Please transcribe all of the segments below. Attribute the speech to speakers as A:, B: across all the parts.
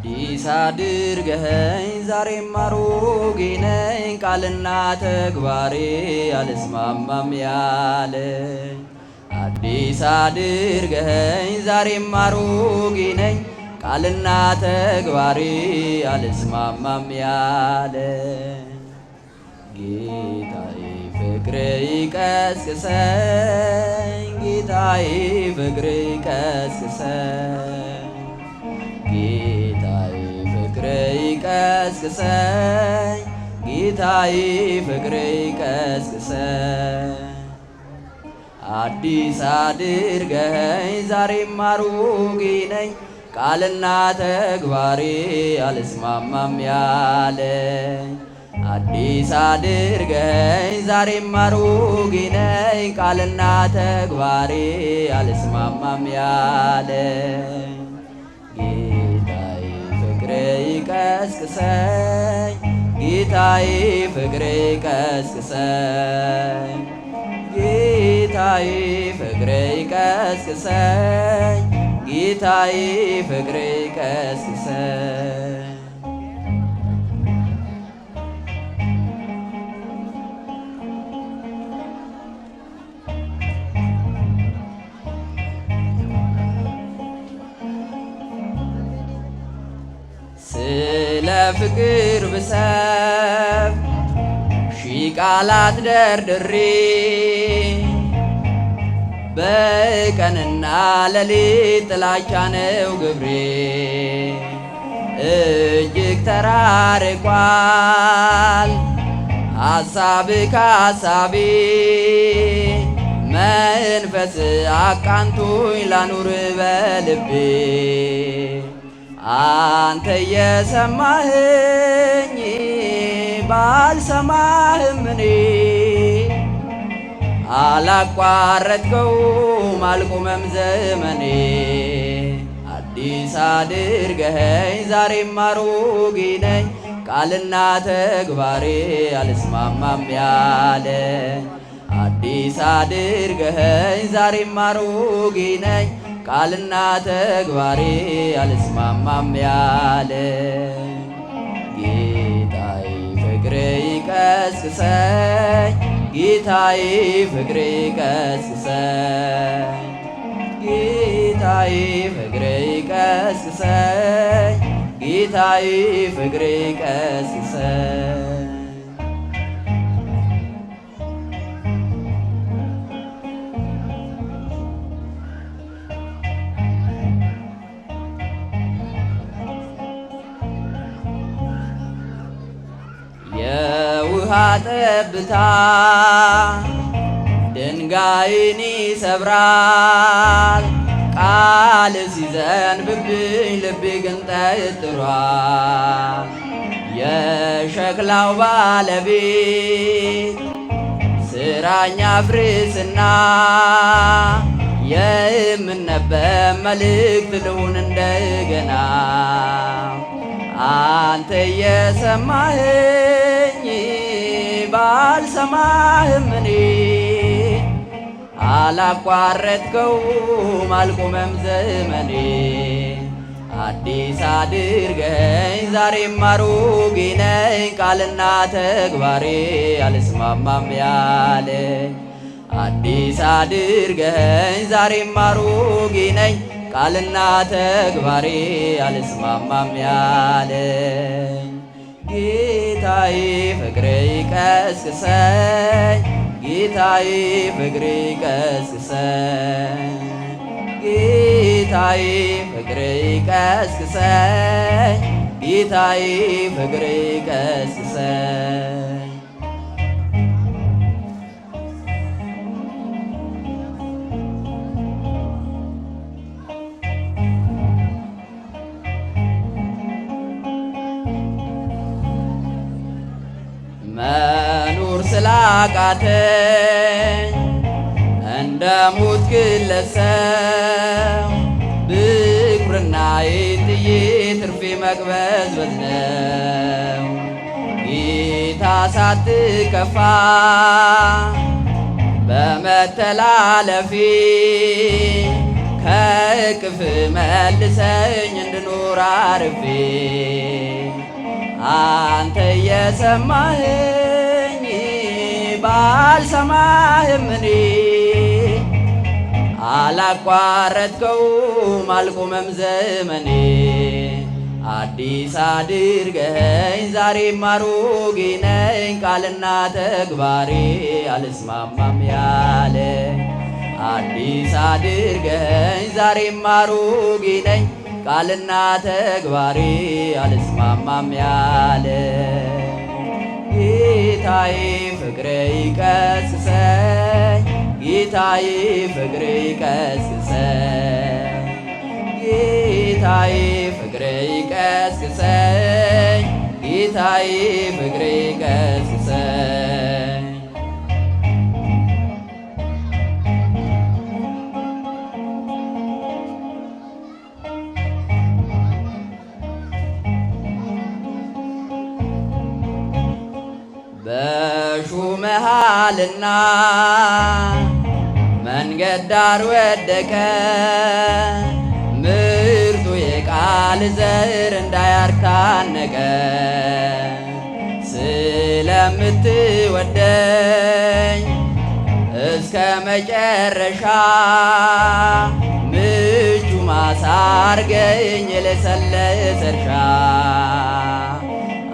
A: አዲስ አድርገኸኝ ዛሬም አሮጌ ነኝ ቃልና ተግባሬ አልስማማም ያለኝ አዲስ አድርገኸኝ ዛሬም አሮጌ ነኝ ቃልና ተግባሬ አልስማማም ያለኝ ጌታዬ ፍቅር ይቀስቅሰኝ ጌታዬ ፍቅር ይቀስቅሰኝ ጌታዬ ፍቅር ይቀስቅሰኝ ጌታዬ ፍቅር ይቀስቅሰኝ አዲስ አድርገኸኝ ዛሬም አሮጌ ነኝ ቃልና ተግባሬ አልስማማም ያለኝ አዲስ አድርገኸኝ ዛሬም አሮጌ ነኝ ቃልና ተግባሬ አልስማማም ያለኝ ጌታዬ ፍቅር ይቀስቅሰኝ ጌታዬ ፍቅር ይቀስቅሰኝ ጌታዬ ፍቅር ይቀስቅሰኝ ጌታዬ ፍቅር ይቀስቅሰኝ ስለ ፍቅር ብሰብ ሺህ ቃላት ደርድሬ በቀንና ሌሊት ጥላቻ ነው ግብሬ እጅግ ተራርቋል ሐሳብ ከሐሳቤ መንፈስ አቃንቶኝ ላኑር በልቤ አንተ የሰማኸኝ ባልሰማህም እኔ አላቋረጥከውም አልቆመም ዘመኔ አዲስ አድርገኸኝ ዛሬም አሮጌ ነኝ ቃልና ተግባሬ አልስማማም ያለኝ አዲስ አድርገኸኝ ዛሬም አሮጌ ነኝ ቃልና ተግባሬ አልስማማም ያለኝ ጌታዬ ፍቅር ይቀስቅሰኝ ጌታዬ ፍቅር ይቀስቅሰኝ ጌታዬ ፍቅር ይቀስቅሰኝ ጌታዬ ፍቅር ይቀስቅሰኝ የውሃ ጠብታ ድንጋይን ይሰብራል ቃል ሲዘንብብኝ ልቤ ግን ጠጥሯል የሸክላው ባለቤት ስራኝ አፍርስና የምነበብ መልእክት ልሁን እንደገና አንተ የሰማኸኝ ባልሰማህም እኔ አላቋረጥከውም አልቆመም ዘመኔ አዲስ አድርገኸኝ ዛሬም አሮጌ ነኝ ቃልና ተግባሬ አልስማማም ያለኝ አዲስ አድርገኸኝ ዛሬም አሮጌ ነኝ ቃልና ተግባሬ አልስማማም ያለኝ ጌታዬ ፍቅር ይቀስቅሰኝ ጌታዬ ፍቅር ይቀስቅሰኝ ጌታዬ ፍቅር ይቀስቅሰኝ ጌታዬ ፍቅር ይቀስቅሰኝ መኖር ስላቃተኝ እንደ ሞት ግለሰብ ብኩርናዬን ጥዬ ትርፌ መቅበዝበዝ ነው ጌታ ሳትከፋ በመተላለፌ ከቅፍ መልሰኝ እንድኖር አርፌ አንተ የሰማኸኝ ባልሰማህም እኔ አላቋረጥከውም አልቆመም ዘመኔ። አዲስ አድርገኸኝ ዛሬም አሮጌ ነኝ ቃልና ተግባሬ አልስማማም ያለ። አዲስ አድርገኸኝ ዛሬም አሮጌ ነኝ ቃልና ተግባሬ አልስማማም ያለ። ጌታዬ ፍቅሬ ይቀስቅሰኝ ጌታዬ ፍቅሬ ይቀስቅሰኝ ጌታዬ ፍቅሬ ይቀስቅሰኝ ጌታዬ ፍቅሬ ይቀስቅሰኝ። በሹመሃልና መንገድ ዳር ወደቀ ምርጡ የቃል ዘር እንዳያርካነቀ። ስለምትወደኝ እስከ መጨረሻ ምቹ ማሳ አርገኝ የለሰለሰ እርሻ።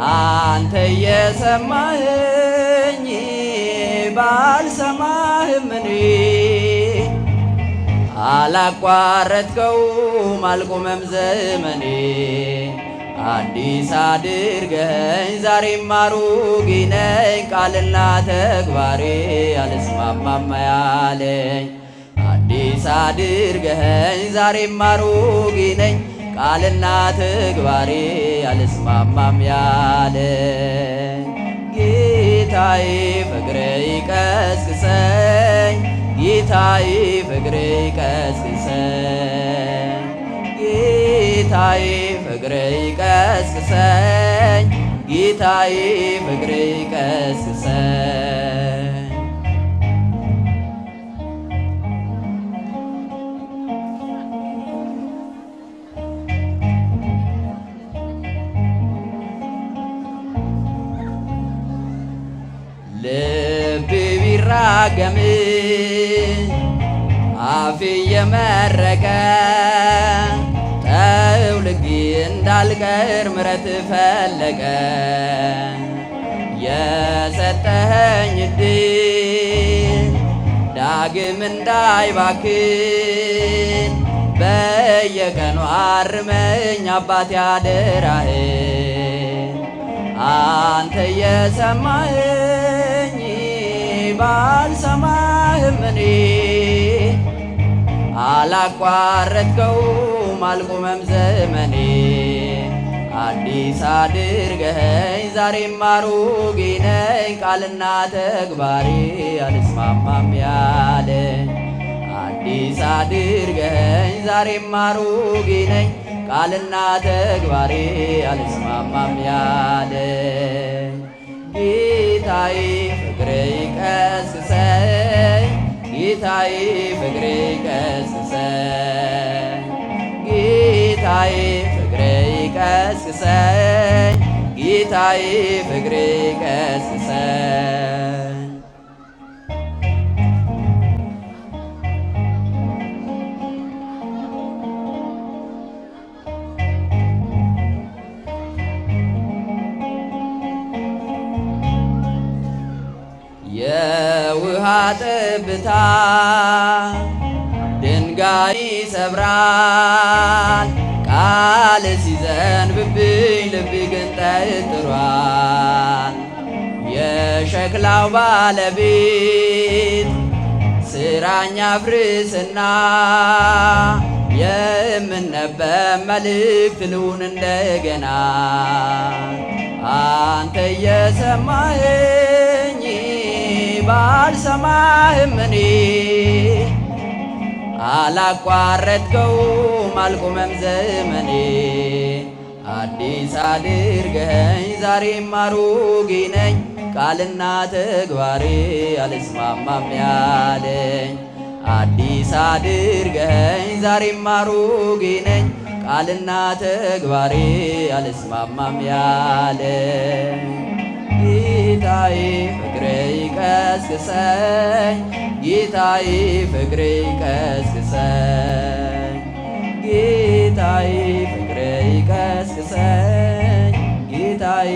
A: አንተ የሰማኸኝ ባልሰማህም እኔ አላቋረጥከውም አልቆመም ዘመኔ። አዲስ አድርገኸኝ ዛሬም አሮጌ ነኝ ቃልና ተግባሬ አልስማማም ያለኝ። አዲስ አድርገኸኝ ዛሬም አሮጌ ነኝ ቃልና ተግባሬ አልስማማም ያለኝ። ጌታዬ ፍቅሬ ይቀስቅሰኝ ጌታዬ ፍቅሬ ይቀስቅሰኝ ጌታዬ ፍቅሬ ይቀስቅሰኝ ጌታዬ ፍቅሬ ይቀስቅሰኝ። ልቤ ቢራገም አፌ የመረቀ ጠውልጌ እንዳልቀር ምረት ፈለቀ። የሰጠኸኝ ዕድል ዳግም እንዳይባክን በየቀኑ አርመኝ አባቴ አደራህን። አንተ የሰማኸኝ ባልሰማህም እኔ አላቋረጥከውም አልቆመም ዘመኔ። አዲስ አድርገኸኝ ዛሬም አሮጌ ነኝ ቃልና ተግባሬ አልስማማም ያለኝ። አዲስ አድርገኸኝ ዛሬም አሮጌ ነኝ ቃልና ተግባሬ አልስማማም ያለኝ። ጌታዬ ፍቅሬ ይቀስቅሰኝ ጌታዬ ፍቅሬ ይቀስቅሰኝ ጌታዬ ፍቅሬ ይቀስቅሰኝ ጌታዬ ፍቅሬ ይቀስቅሰኝ። የውሃ ጠብታ ድንጋይ ይሰብራል ቃል ሲዘንብብኝ ልቤ ግን ጠጥሯል። የሸክላው ባለቤት ስራኝ አፍርስና የምነበብ መልእክት ልሁን እንደገና። አንተ የሰማኸኝ ባልሰማህም እኔ አላቋረጥከውም አልቆመም ዘመኔ። አዲስ አድርገኸኝ ዛሬም አሮጌ ነኝ ቃልና ተግባሬ አልስማማም ያለኝ። አዲስ አድርገኝ ዛሬም አሮጌ ነኝ ቃልና ተግባሬ አልስማማም ያለኝ ጌታዬ ፍቅሬ ይቀስቅሰኝ ጌታዬ ፍቅሬ ይቀስቅሰኝ ጌታዬ ፍቅሬ ይቀስቅሰኝ ጌታዬ